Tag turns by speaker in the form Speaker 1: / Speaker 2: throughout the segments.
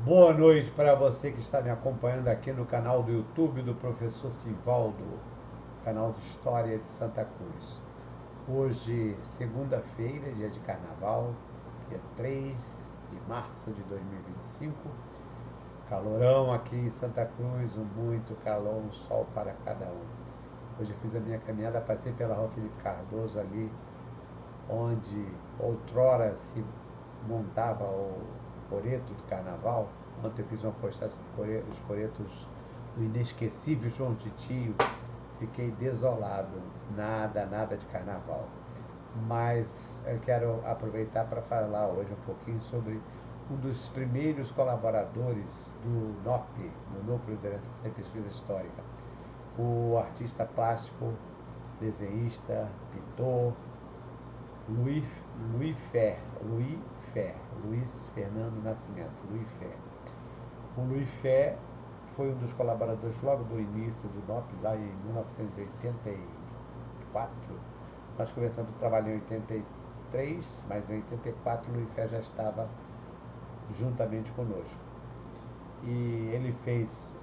Speaker 1: Boa noite para você que está me acompanhando aqui no canal do YouTube do Professor Simvaldo, canal de História de Santa Cruz. Hoje, segunda-feira, dia de carnaval, dia 3 de março de 2025. Calorão aqui em Santa Cruz, muito calor, um sol para cada um. Hoje eu fiz a minha caminhada, passei pela Rua Felipe Cardoso ali, onde outrora se montava o coreto do carnaval. Ontem eu fiz uma postagem sobre os coretos do inesquecível João Titio. Fiquei desolado, nada de carnaval. Mas eu quero aproveitar para falar hoje um pouquinho sobre um dos primeiros colaboradores do NOP, no Núcleo de Orientação e Pesquisa Histórica, o artista plástico, desenhista, pintor, Luiz, Luiz Fernando Nascimento, Luiz Fé. O Luiz Fé foi um dos colaboradores logo do início do NOP, lá em 1984. Nós começamos o trabalho em 83, mas em 84 o Luiz Fé já estava juntamente conosco. E ele fez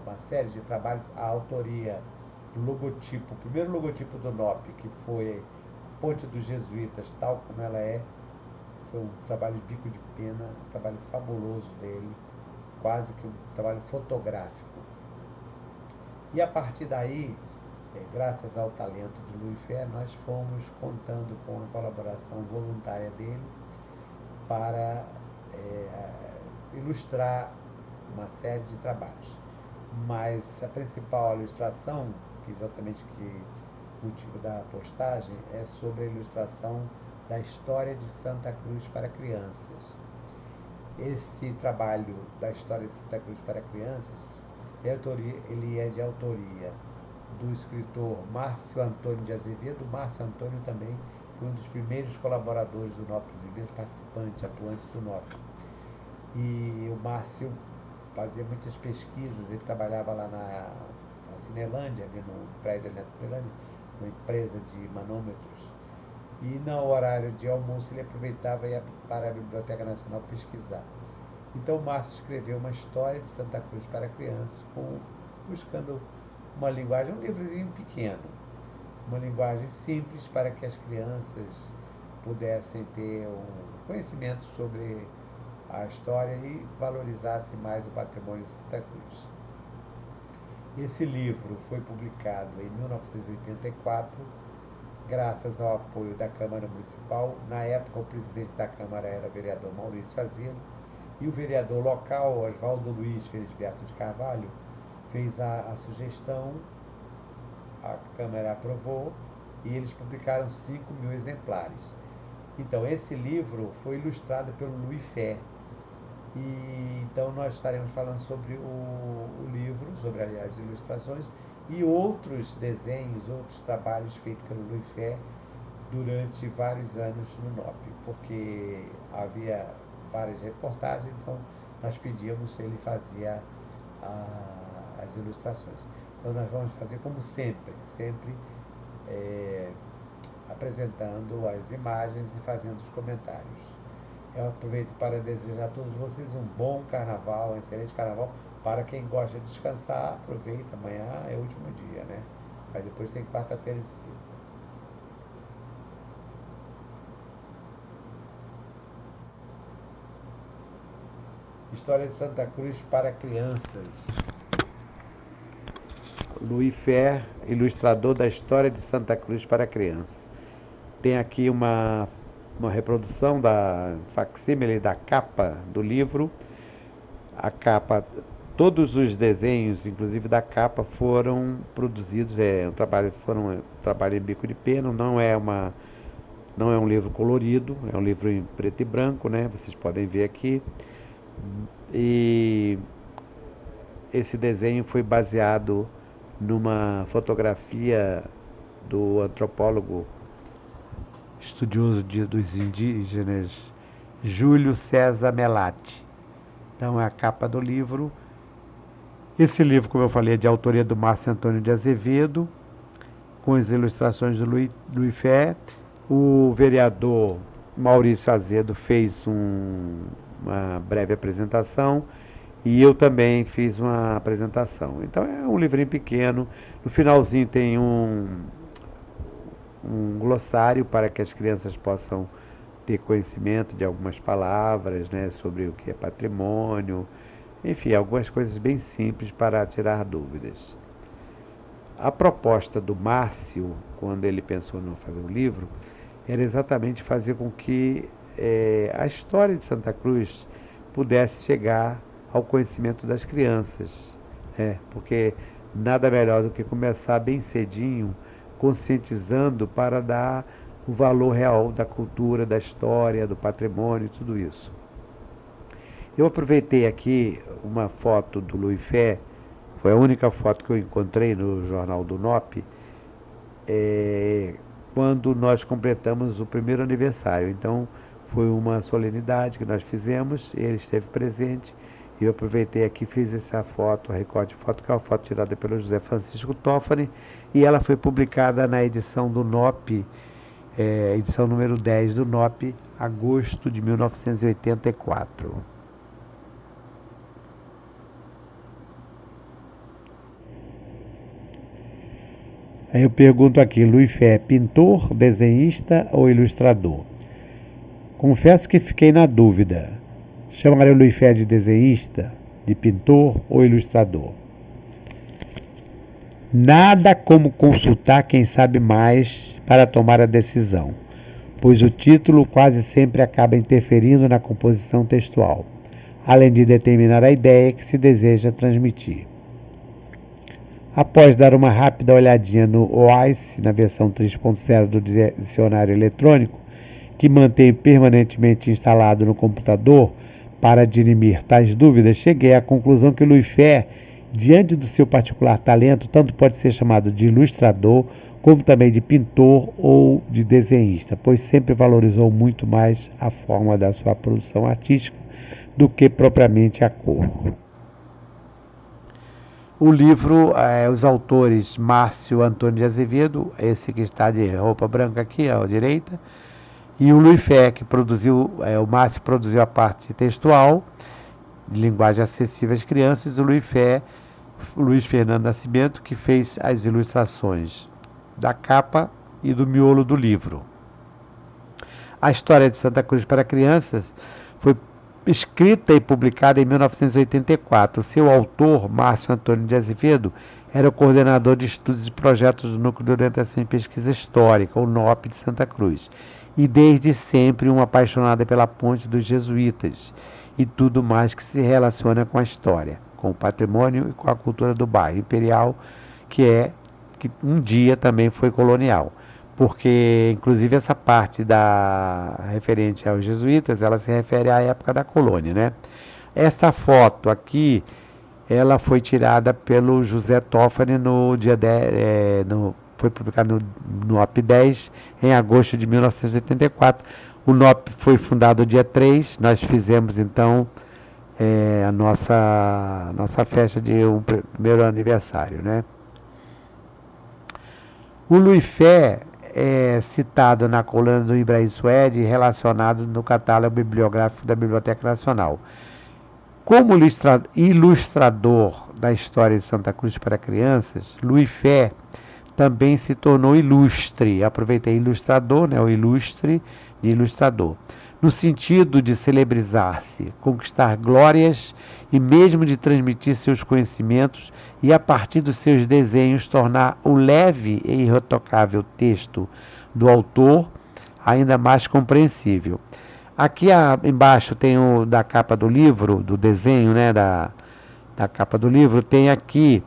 Speaker 1: uma série de trabalhos, a autoria do logotipo, o primeiro logotipo do NOP, que foi Ponte dos Jesuítas, tal como ela é, foi um trabalho de bico de pena, um trabalho fabuloso dele, quase que um trabalho fotográfico. E a partir daí, graças ao talento de Luiz Fé, nós fomos contando com a colaboração voluntária dele para ilustrar uma série de trabalhos. Mas a principal ilustração, que exatamente que motivo da postagem, é sobre a ilustração da história de Santa Cruz para crianças. Esse trabalho da história de Santa Cruz para crianças, ele é de autoria do escritor Márcio Antônio de Azevedo. Márcio Antônio também foi um dos primeiros colaboradores do NOP, dos primeiros participantes, atuantes do NOP. E o Márcio fazia muitas pesquisas, ele trabalhava lá na Cinelândia, ali no prédio ali na Cinelândia, uma empresa de manômetros, e no horário de almoço ele aproveitava e ia para a Biblioteca Nacional pesquisar. Então o Márcio escreveu uma história de Santa Cruz para crianças, buscando uma linguagem, um livrozinho pequeno, uma linguagem simples para que as crianças pudessem ter um conhecimento sobre a história e valorizassem mais o patrimônio de Santa Cruz. Esse livro foi publicado em 1984, graças ao apoio da Câmara Municipal. Na época, o presidente da Câmara era o vereador Maurício Azedo, e o vereador local, Oswaldo Luiz Felisberto de Carvalho, fez a sugestão, a Câmara aprovou, e eles publicaram 5.000 exemplares. Então, esse livro foi ilustrado pelo Luiz Fé. E então nós estaremos falando sobre o livro, sobre as ilustrações e outros desenhos, outros trabalhos feitos pelo Luiz Fé durante vários anos no NOP, porque havia várias reportagens, então nós pedíamos se ele fazia as ilustrações. Então nós vamos fazer como sempre apresentando as imagens e fazendo os comentários. Eu aproveito para desejar a todos vocês um bom carnaval, um excelente carnaval. Para quem gosta de descansar, aproveita, amanhã é o último dia, né? Aí depois tem quarta-feira de cinza. História de Santa Cruz para crianças. Luiz Fé, ilustrador da História de Santa Cruz para crianças. Tem aqui uma reprodução da facsímile da capa do livro. A capa, todos os desenhos, inclusive da capa, foram produzidos, foram um trabalho em bico de pena, não é um livro colorido, é um livro em preto e branco, né? Vocês podem ver aqui. E esse desenho foi baseado numa fotografia do antropólogo estudioso dos indígenas Júlio César Melati. Então é a capa do livro. Esse livro, como eu falei, é de autoria do Márcio Antônio de Azevedo, com as ilustrações do Luiz Fé. O vereador Maurício Azedo fez uma breve apresentação e eu também fiz uma apresentação. Então é um livrinho pequeno. No finalzinho tem um glossário para que as crianças possam ter conhecimento de algumas palavras, né, sobre o que é patrimônio, enfim, algumas coisas bem simples para tirar dúvidas. A proposta do Márcio, quando ele pensou em fazer o livro, era exatamente fazer com que a história de Santa Cruz pudesse chegar ao conhecimento das crianças, porque nada melhor do que começar bem cedinho, conscientizando para dar o valor real da cultura, da história, do patrimônio, tudo isso. Eu aproveitei aqui uma foto do Luiz Fé, foi a única foto que eu encontrei no jornal do NOP, quando nós completamos o primeiro aniversário. Então foi uma solenidade que nós fizemos, ele esteve presente, e eu aproveitei aqui e fiz essa foto, a recorte de foto, que é uma foto tirada pelo José Francisco Toffani, e ela foi publicada na edição do NOP, edição número 10 do NOP, agosto de 1984. Aí eu pergunto aqui, Luiz Fé, pintor, desenhista ou ilustrador? Confesso que fiquei na dúvida. Chamaria o Luiz Fé de desenhista, de pintor ou ilustrador? Nada como consultar quem sabe mais para tomar a decisão, pois o título quase sempre acaba interferindo na composição textual, além de determinar a ideia que se deseja transmitir. Após dar uma rápida olhadinha no OAIS, na versão 3.0 do dicionário eletrônico, que mantém permanentemente instalado no computador para dirimir tais dúvidas, cheguei à conclusão que Luiz Fé, diante do seu particular talento, tanto pode ser chamado de ilustrador, como também de pintor ou de desenhista, pois sempre valorizou muito mais a forma da sua produção artística do que propriamente a cor. O livro, os autores Márcio Antônio de Azevedo, esse que está de roupa branca aqui à direita, e o Luiz Fé, que produziu, o Márcio produziu a parte textual, de linguagem acessível às crianças, e o Luiz Fernando Nascimento, que fez as ilustrações da capa e do miolo do livro. A história de Santa Cruz para crianças foi escrita e publicada em 1984. Seu autor, Márcio Antônio de Azevedo, era o coordenador de estudos e projetos do Núcleo de Orientação e Pesquisa Histórica, o NOP de Santa Cruz, e desde sempre um apaixonado pela ponte dos jesuítas e tudo mais que se relaciona com a história, com o patrimônio e com a cultura do bairro imperial, que um dia também foi colonial. Porque, inclusive, essa parte referente aos jesuítas, ela se refere à época da colônia, né? Essa foto aqui, ela foi tirada pelo José Toffani no dia 10, foi publicado no NOP 10, em agosto de 1984. O NOP foi fundado dia 3, nós fizemos, então, a nossa festa de primeiro aniversário, né? O Luiz Fé é citado na coluna do Ibrahim Suede, relacionado no catálogo bibliográfico da Biblioteca Nacional. Como ilustrador da história de Santa Cruz para crianças, Luiz Fé também se tornou ilustre. Aproveitei ilustrador, né, o ilustre de ilustrador, no sentido de celebrizar-se, conquistar glórias e mesmo de transmitir seus conhecimentos e, a partir dos seus desenhos, tornar o leve e irretocável texto do autor ainda mais compreensível. Aqui embaixo tem da capa do livro, do desenho, né, da capa do livro, tem aqui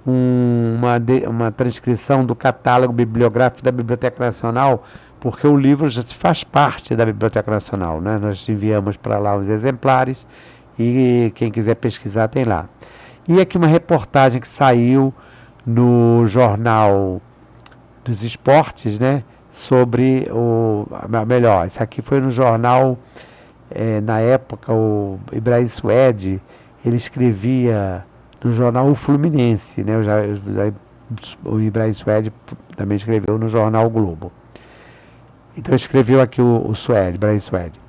Speaker 1: uma transcrição do catálogo bibliográfico da Biblioteca Nacional, porque o livro já faz parte da Biblioteca Nacional, né? Nós enviamos para lá os exemplares e quem quiser pesquisar tem lá. E aqui uma reportagem que saiu no Jornal dos Esportes, né? Sobre melhor, isso aqui foi no jornal, na época, o Ibrahim Suede, ele escrevia no jornal O Fluminense, né? O Ibrahim Suede também escreveu no jornal O Globo. Então escreveu aqui o Suede, Ibrahim Suede.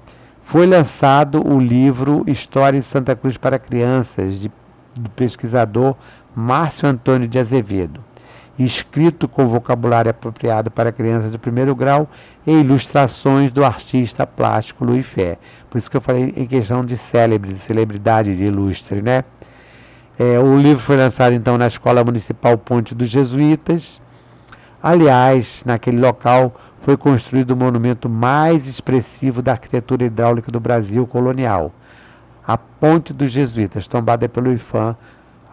Speaker 1: foi lançado o livro História de Santa Cruz para Crianças, do pesquisador Márcio Antônio de Azevedo, escrito com vocabulário apropriado para crianças de primeiro grau e ilustrações do artista plástico Luiz Fé. Por isso que eu falei em questão de celebridade, de ilustre, né? O livro foi lançado então na Escola Municipal Ponte dos Jesuítas. Aliás, naquele local foi construído o monumento mais expressivo da arquitetura hidráulica do Brasil colonial, a Ponte dos Jesuítas, tombada pelo IFAM.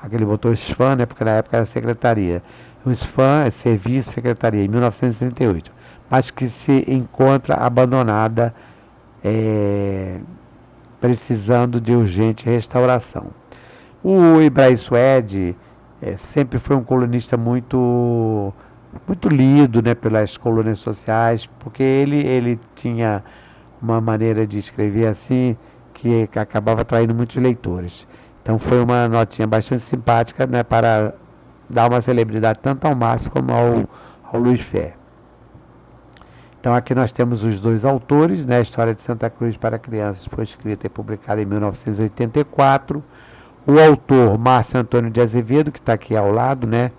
Speaker 1: Aquele botou SFAM, né, porque na época era secretaria. O SFAM é Serviço Secretaria, em 1938, mas que se encontra abandonada, precisando de urgente restauração. O Ibrahim Suede sempre foi um colunista muito lido, né, pelas colônias sociais, porque ele tinha uma maneira de escrever assim que acabava atraindo muitos leitores. Então foi uma notinha bastante simpática, né, para dar uma celebridade tanto ao Márcio como ao Luiz Fé. Então aqui nós temos os dois autores, né? A História de Santa Cruz para Crianças foi escrita e publicada em 1984. O autor, Márcio Antônio de Azevedo, que está aqui ao lado, né?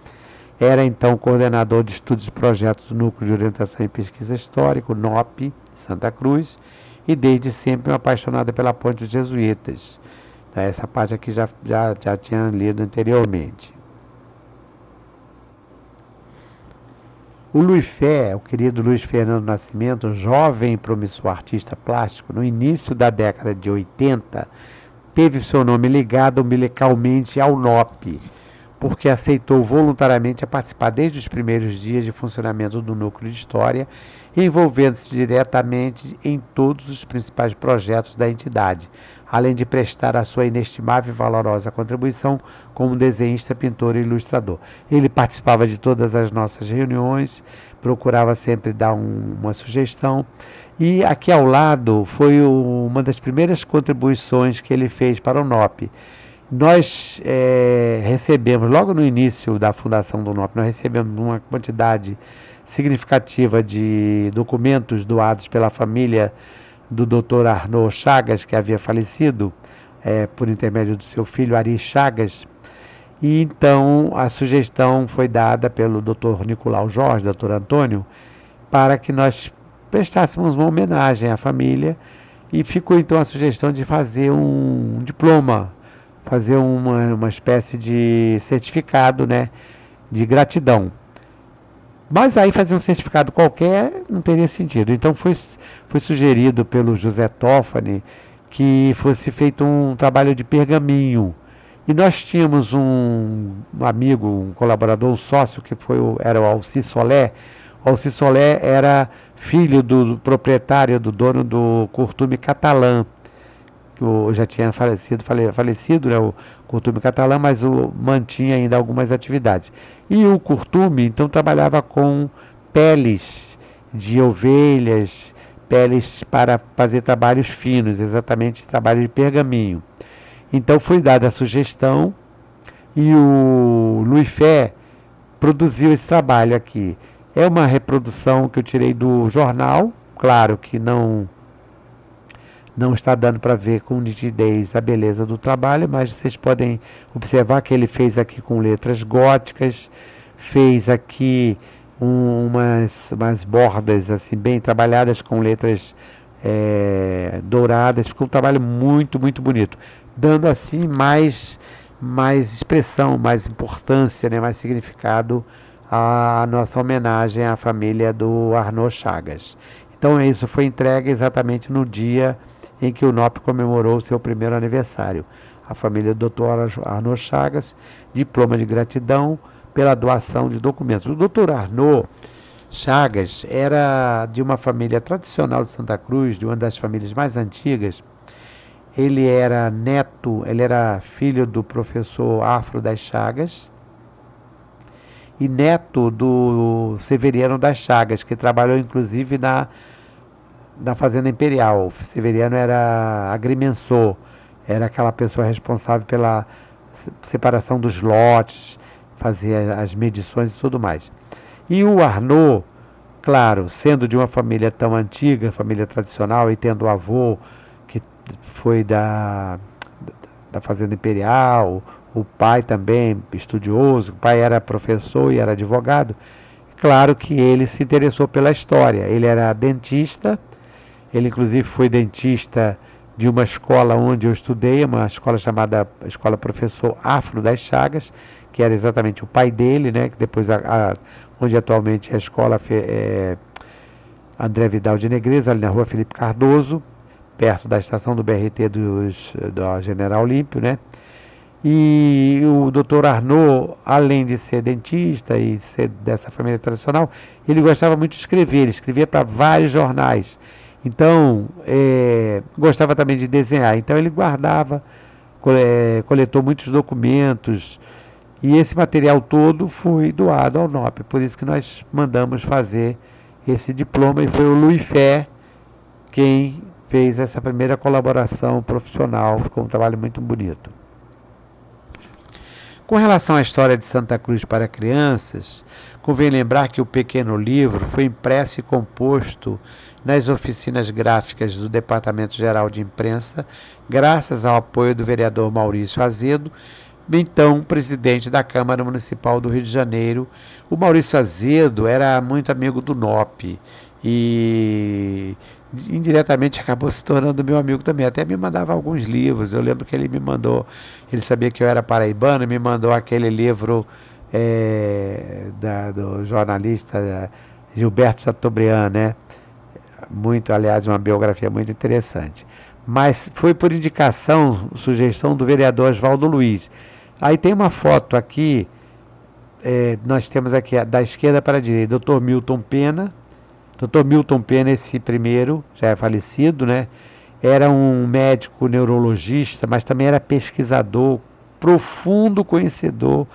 Speaker 1: Era então coordenador de estudos e projetos do Núcleo de Orientação e Pesquisa Histórica, NOP, Santa Cruz, e desde sempre um apaixonado pela Ponte dos Jesuítas. Essa parte aqui já tinha lido anteriormente. O Luiz Fé, o querido Luiz Fernando Nascimento, jovem e promissor artista plástico, no início da década de 80, teve seu nome ligado umbilicalmente ao NOP, porque aceitou voluntariamente a participar desde os primeiros dias de funcionamento do Núcleo de História, envolvendo-se diretamente em todos os principais projetos da entidade, além de prestar a sua inestimável e valorosa contribuição como desenhista, pintor e ilustrador. Ele participava de todas as nossas reuniões, procurava sempre dar uma sugestão, e aqui ao lado foi uma das primeiras contribuições que ele fez para o NOP. Nós recebemos, logo no início da fundação do NOP, nós recebemos uma quantidade significativa de documentos doados pela família do Dr. Arnaud Chagas, que havia falecido por intermédio do seu filho Ari Chagas. E então a sugestão foi dada pelo Dr. Nicolau Jorge, Dr. Antônio, para que nós prestássemos uma homenagem à família, e ficou então a sugestão de fazer um diploma, fazer uma espécie de certificado, né, de gratidão. Mas aí fazer um certificado qualquer não teria sentido. Então foi sugerido pelo José Toffani que fosse feito um trabalho de pergaminho. E nós tínhamos um amigo, um colaborador, um sócio, que era o Alci Solé. O Alci Solé era filho do proprietário, do dono do Curtume Catalã, que já tinha falecido, né, o Curtume Catalã, mas mantinha ainda algumas atividades. E o Curtume, então, trabalhava com peles de ovelhas, peles para fazer trabalhos finos, exatamente trabalho de pergaminho. Então foi dada a sugestão e o Luiz Fé produziu esse trabalho aqui. É uma reprodução que eu tirei do jornal, claro que não está dando para ver com nitidez a beleza do trabalho, mas vocês podem observar que ele fez aqui com letras góticas, fez aqui umas bordas assim bem trabalhadas com letras douradas. Ficou um trabalho muito, muito bonito, dando assim mais expressão, mais importância, né, mais significado à nossa homenagem à família do Arnaud Chagas. Então isso foi entregue exatamente no dia em que o NOP comemorou o seu primeiro aniversário. A família do Dr. Arnaud Chagas, diploma de gratidão pela doação de documentos. O Dr. Arnaud Chagas era de uma família tradicional de Santa Cruz, de uma das famílias mais antigas. Ele era filho do professor Afro das Chagas e neto do Severiano das Chagas, que trabalhou inclusive na Fazenda Imperial. O Severiano era agrimensor, era aquela pessoa responsável pela separação dos lotes, fazia as medições e tudo mais. E o Arnaud, claro, sendo de uma família tão antiga, família tradicional, e tendo o avô foi da Fazenda Imperial, o pai também estudioso, o pai era professor e era advogado. Claro que ele se interessou pela história. Ele era dentista, ele inclusive foi dentista de uma escola onde eu estudei, uma escola chamada Escola Professor Afro das Chagas, que era exatamente o pai dele, né? Que depois onde atualmente é a escola André Vidal de Negreiros, ali na rua Felipe Cardoso, perto da estação do BRT do General Olímpio, né? E o doutor Arnaud, além de ser dentista e ser dessa família tradicional, ele gostava muito de escrever, ele escrevia para vários jornais. Então, gostava também de desenhar. Então, ele guardava, coletou muitos documentos, e esse material todo foi doado ao NOP. Por isso que nós mandamos fazer esse diploma, e foi o Luiz Fé quem fez essa primeira colaboração profissional. Ficou um trabalho muito bonito. Com relação à história de Santa Cruz para crianças, convém lembrar que o pequeno livro foi impresso e composto nas oficinas gráficas do Departamento Geral de Imprensa, graças ao apoio do vereador Maurício Azedo, então presidente da Câmara Municipal do Rio de Janeiro. O Maurício Azedo era muito amigo do NOP e indiretamente acabou se tornando meu amigo também. Até me mandava alguns livros. Eu lembro que ele me mandou, ele sabia que eu era paraibano, me mandou aquele livro do jornalista Gilberto Chateaubriand, né? Muito, aliás, uma biografia muito interessante. Mas foi por indicação, sugestão do vereador Oswaldo Luiz. Aí tem uma foto aqui, nós temos aqui da esquerda para a direita, Dr. Milton Pena. Dr. Milton Pena, esse primeiro, já é falecido, né? Era um médico neurologista, mas também era pesquisador, profundo conhecedor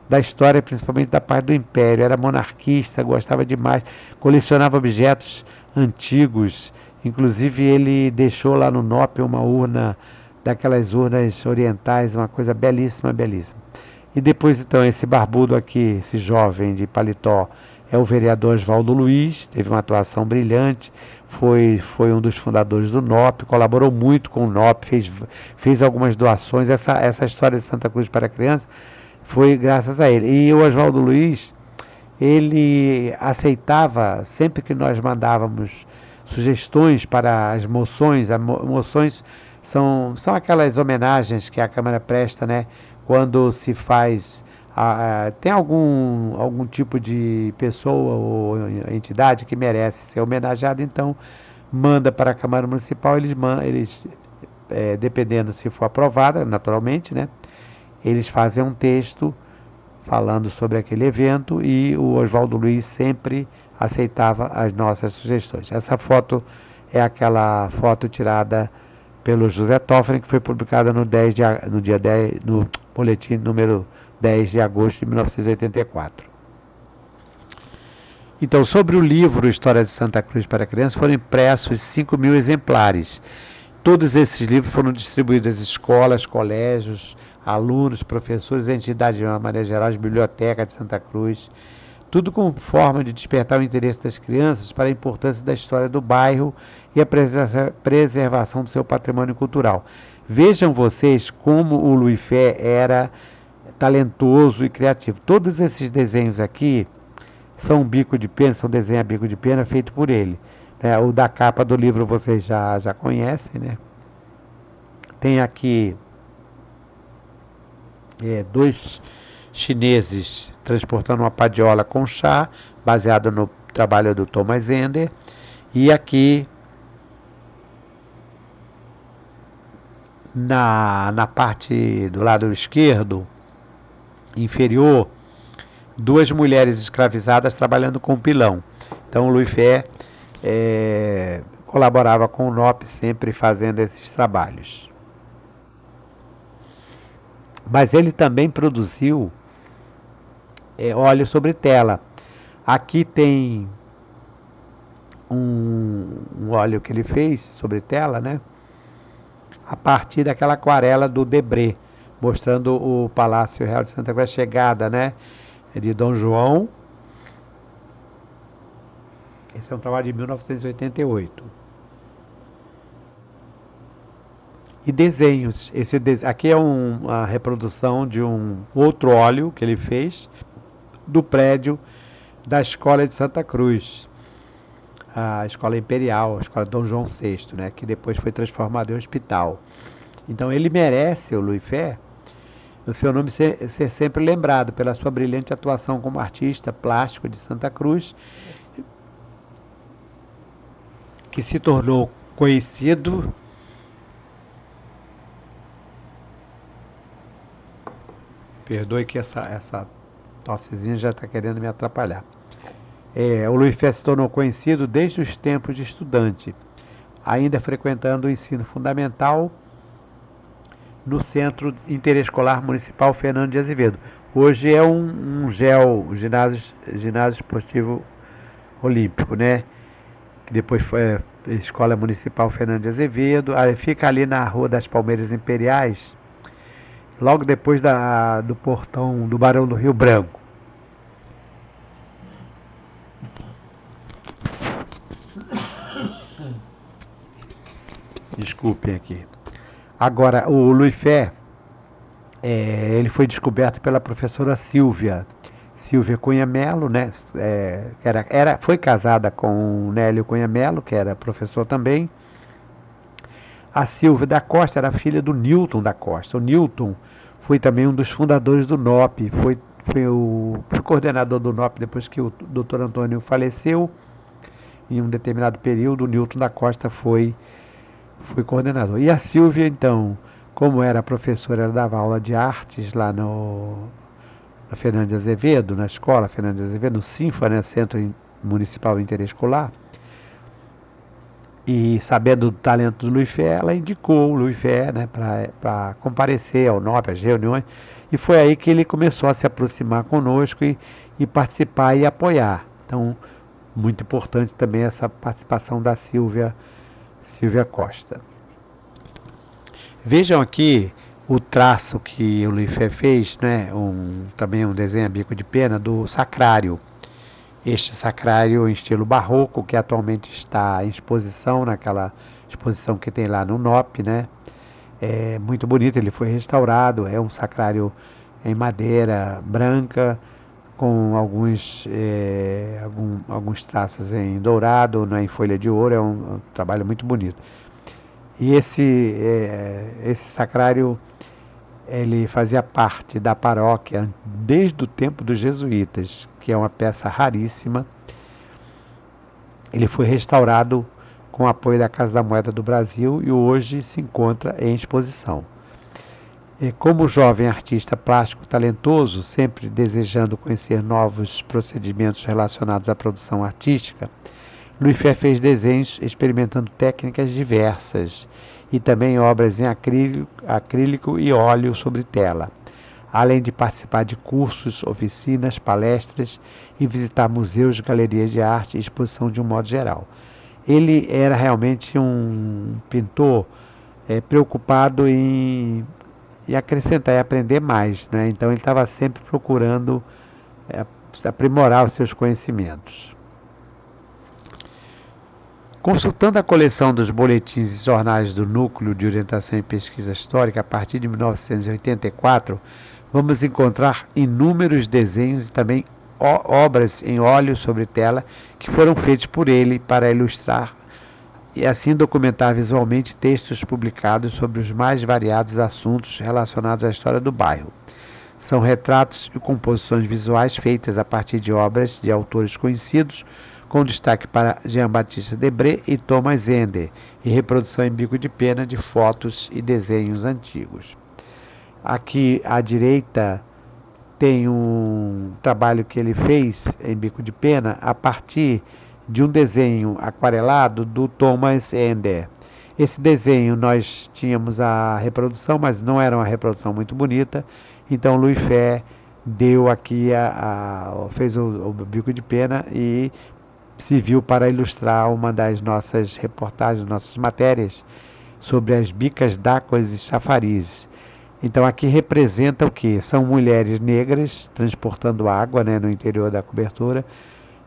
Speaker 1: da história, principalmente da parte do Império. Era monarquista, gostava demais, colecionava objetos antigos. Inclusive ele deixou lá no NOP uma urna, daquelas urnas orientais, uma coisa belíssima, belíssima. E depois então esse barbudo aqui, esse jovem de paletó, é o vereador Oswaldo Luiz, teve uma atuação brilhante, foi um dos fundadores do NOP, colaborou muito com o NOP, fez algumas doações. Essa história de Santa Cruz para crianças foi graças a ele. E o Oswaldo Luiz, ele aceitava, sempre que nós mandávamos sugestões para as moções. Moções são aquelas homenagens que a Câmara presta, né? Quando se faz, tem algum tipo de pessoa ou entidade que merece ser homenageada, então manda para a Câmara Municipal. Eles dependendo se for aprovada, naturalmente, né? Eles fazem um texto falando sobre aquele evento, e o Oswaldo Luiz sempre aceitava as nossas sugestões. Essa foto é aquela foto tirada pelo José Toffoli, que foi publicada no boletim número 10 de agosto de 1984. Então, sobre o livro História de Santa Cruz para Crianças, foram impressos 5.000 exemplares. Todos esses livros foram distribuídos às escolas, colégios, alunos, professores, entidades de uma maneira geral, de biblioteca de Santa Cruz, tudo com forma de despertar o interesse das crianças para a importância da história do bairro e a preservação do seu patrimônio cultural. Vejam vocês como o Luiz Fé era talentoso e criativo. Todos esses desenhos aqui são bico de pena, são desenhos a bico de pena feito por ele. O da capa do livro vocês já conhecem, né? Tem aqui dois chineses transportando uma padiola com chá, baseado no trabalho do Thomas Ender. E aqui na parte do lado esquerdo inferior, duas mulheres escravizadas trabalhando com pilão. Então o Luiz Fé colaborava com o NOP, sempre fazendo esses trabalhos. Mas ele também produziu óleo sobre tela. Aqui tem um óleo que ele fez sobre tela, né? A partir daquela aquarela do Debré, mostrando o Palácio Real de Santa Cruz, a chegada, né, de Dom João. Esse é um trabalho de 1988. e desenhos. Aqui é uma reprodução de um outro óleo que ele fez do prédio da Escola de Santa Cruz, a Escola Imperial, a Escola Dom João VI, né, que depois foi transformada em hospital. Então ele merece, o Louis Fé, o seu nome ser sempre lembrado pela sua brilhante atuação como artista plástico de Santa Cruz, que se tornou conhecido Perdoe que essa tossezinha já está querendo me atrapalhar. O Louis Fé se tornou conhecido desde os tempos de estudante, ainda frequentando o ensino fundamental no Centro Interescolar Municipal Fernando de Azevedo. Hoje é um ginásio esportivo olímpico, né? Que depois foi a Escola Municipal Fernando de Azevedo. Aí fica ali na Rua das Palmeiras Imperiais, logo depois do portão do Barão do Rio Branco. Desculpem aqui. Agora, o Louis Fé, ele foi descoberto pela professora Silvia Cunha Mello, né? Foi casada com o Nélio Cunha Mello, que era professor também. A Silvia da Costa era filha do Newton da Costa. O Newton foi também um dos fundadores do NOP, foi coordenador do NOP depois que o Dr. Antônio faleceu. Em um determinado período, o Newton da Costa foi coordenador. E a Silvia, então, como era professora, ela dava aula de artes lá na Fernando de Azevedo, na escola Fernando de Azevedo, no CINFA, né, Centro Municipal Interescolar. E sabendo do talento do Louis Fé, ela indicou o Louis Fé, né, para comparecer ao NOP, às reuniões. E foi aí que ele começou a se aproximar conosco e participar e apoiar. Então, muito importante também essa participação da Silvia Costa. Vejam aqui o traço que o Louis Fé fez, né? Também um desenho a bico de pena do sacrário. Este sacrário em estilo barroco, que atualmente está em exposição, naquela exposição que tem lá no NOP, né? É muito bonito, ele foi restaurado, é um sacrário em madeira branca, com alguns traços em dourado, né, em folha de ouro, é um trabalho muito bonito. E esse sacrário, ele fazia parte da paróquia desde o tempo dos jesuítas, que é uma peça raríssima. Ele foi restaurado com o apoio da Casa da Moeda do Brasil e hoje se encontra em exposição. Como jovem artista plástico talentoso, sempre desejando conhecer novos procedimentos relacionados à produção artística, Louis Fé fez desenhos experimentando técnicas diversas e também obras em acrílico e óleo sobre tela, além de participar de cursos, oficinas, palestras e visitar museus, galerias de arte e exposição de um modo geral. Ele era realmente um pintor preocupado em acrescentar e aprender mais, né? Então ele estava sempre procurando aprimorar os seus conhecimentos. Consultando a coleção dos boletins e jornais do Núcleo de Orientação e Pesquisa Histórica a partir de 1984, vamos encontrar inúmeros desenhos e também obras em óleo sobre tela que foram feitos por ele para ilustrar e assim documentar visualmente textos publicados sobre os mais variados assuntos relacionados à história do bairro. São retratos e composições visuais feitas a partir de obras de autores conhecidos, com destaque para Jean-Baptiste Debré e Thomas Ender, e reprodução em bico de pena de fotos e desenhos antigos. Aqui à direita tem um trabalho que ele fez em bico de pena a partir de um desenho aquarelado do Thomas Ender. Esse desenho nós tínhamos a reprodução, mas não era uma reprodução muito bonita, então Louis Fé deu aqui fez o bico de pena e serviu para ilustrar uma das nossas reportagens, nossas matérias sobre as bicas d'águas e chafarizes. Então aqui representa o que? São mulheres negras transportando água, né, no interior da cobertura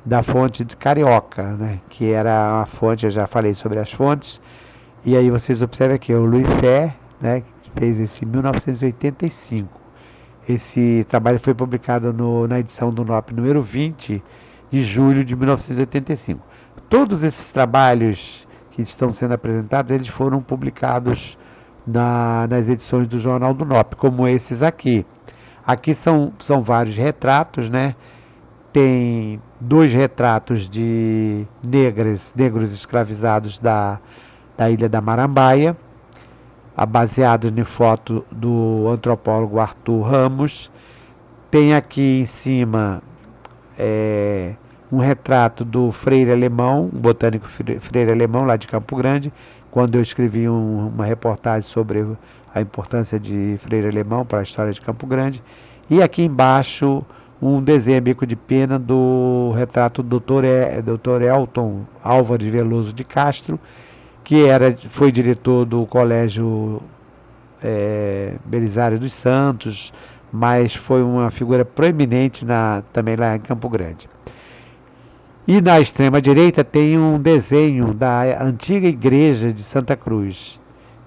Speaker 1: da fonte de Carioca, né, que era uma fonte, eu já falei sobre as fontes, e aí vocês observam aqui, o Louis Fé né, que fez esse em 1985. Esse trabalho foi publicado na edição do NOP número 20, de julho de 1985. Todos esses trabalhos que estão sendo apresentados, eles foram publicados nas edições do Jornal do NOP, como esses aqui. Aqui são vários retratos, né? Tem 2 retratos de negros escravizados da ilha da Marambaia, baseado em foto do antropólogo Arthur Ramos. Tem aqui em cima um retrato do Freire Alemão, um botânico Freire Alemão, lá de Campo Grande, quando eu escrevi uma reportagem sobre a importância de Freire Alemão para a história de Campo Grande. E aqui embaixo um desenho a bico de pena do retrato do Dr. Elton Álvares Veloso de Castro, que foi diretor do Colégio Belisário dos Santos, mas foi uma figura proeminente também lá em Campo Grande. E na extrema direita tem um desenho da antiga igreja de Santa Cruz,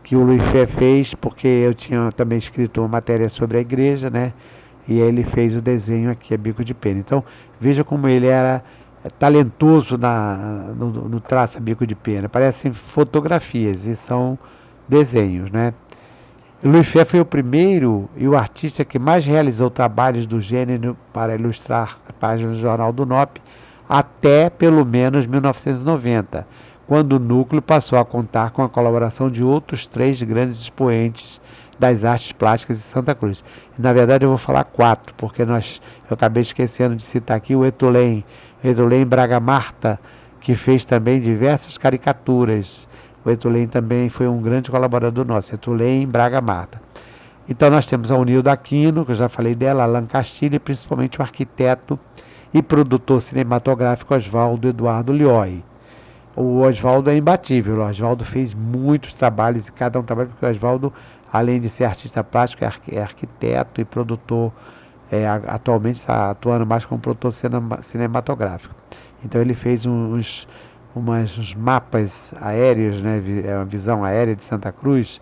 Speaker 1: que o Luiz Fé fez, porque eu tinha também escrito uma matéria sobre a igreja, né? E aí ele fez o desenho aqui, a bico de pena. Então, veja como ele era talentoso no traço a bico de pena. Parecem fotografias e são desenhos, né? Luiz Fé foi o primeiro e o artista que mais realizou trabalhos do gênero para ilustrar páginas do Jornal do NOP até pelo menos 1990, quando o núcleo passou a contar com a colaboração de outros 3 grandes expoentes das artes plásticas de Santa Cruz. Na verdade eu vou falar 4, porque eu acabei esquecendo de citar aqui o Etulém Braga Marta, que fez também diversas caricaturas. O Etulém também foi um grande colaborador nosso, Etulém Braga Marta. Então nós temos a Unilda Aquino, que eu já falei dela, Alan Castilho e principalmente o arquiteto e produtor cinematográfico Oswaldo Eduardo Lioy. O Oswaldo é imbatível, o Oswaldo fez muitos trabalhos e cada um trabalho, porque o Oswaldo, além de ser artista plástico, é arquiteto e produtor, atualmente está atuando mais como produtor cinematográfico. Então ele fez uns mapas aéreos, né, uma visão aérea de Santa Cruz,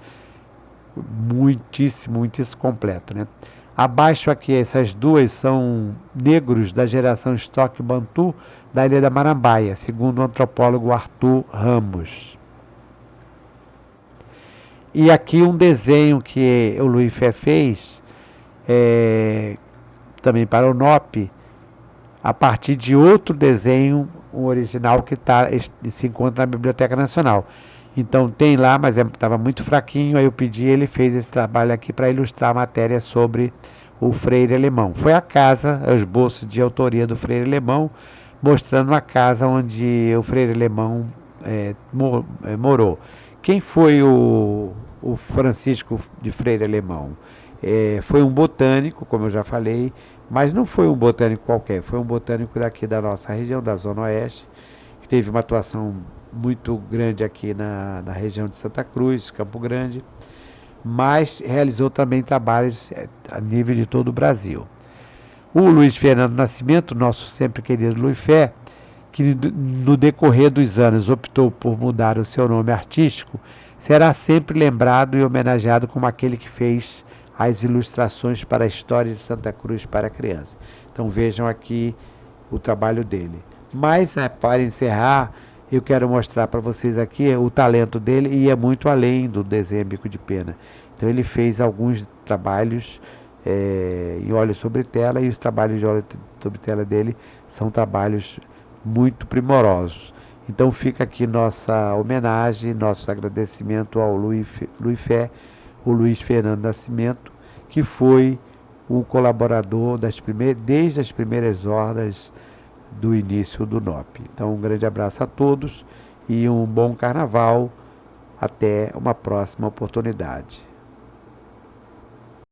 Speaker 1: muitíssimo completo, né? Abaixo aqui, essas 2 são negros da geração estoque Bantu da ilha da Marambaia, segundo o antropólogo Arthur Ramos. E aqui um desenho que o Luiz Fé fez, também para o NOP, a partir de outro desenho, um original que se encontra na Biblioteca Nacional. Então tem lá, mas estava muito fraquinho, aí eu pedi, ele fez esse trabalho aqui para ilustrar a matéria sobre o Freire Alemão. Foi a casa, o esboço de autoria do Freire Alemão, mostrando a casa onde o Freire Alemão morou. Quem foi o Francisco de Freire Alemão? Foi um botânico, como eu já falei, mas não foi um botânico qualquer, foi um botânico daqui da nossa região, da Zona Oeste, que teve uma atuação muito grande aqui na região de Santa Cruz, Campo Grande, mas realizou também trabalhos a nível de todo o Brasil. O Luiz Fernando Nascimento, nosso sempre querido Luiz Fé, que no decorrer dos anos optou por mudar o seu nome artístico, será sempre lembrado e homenageado como aquele que fez as ilustrações para a história de Santa Cruz para criança. Então vejam aqui o trabalho dele. Mas para encerrar, eu quero mostrar para vocês aqui o talento dele, e é muito além do desenho bico de pena. Então ele fez alguns trabalhos em óleo sobre tela, e os trabalhos de óleo sobre tela dele são trabalhos muito primorosos. Então fica aqui nossa homenagem, nosso agradecimento ao Luiz Fé, o Luiz Fernando Nascimento, que foi um colaborador desde as primeiras horas do início do NOP. Então um grande abraço a todos e um bom carnaval. Até uma próxima oportunidade.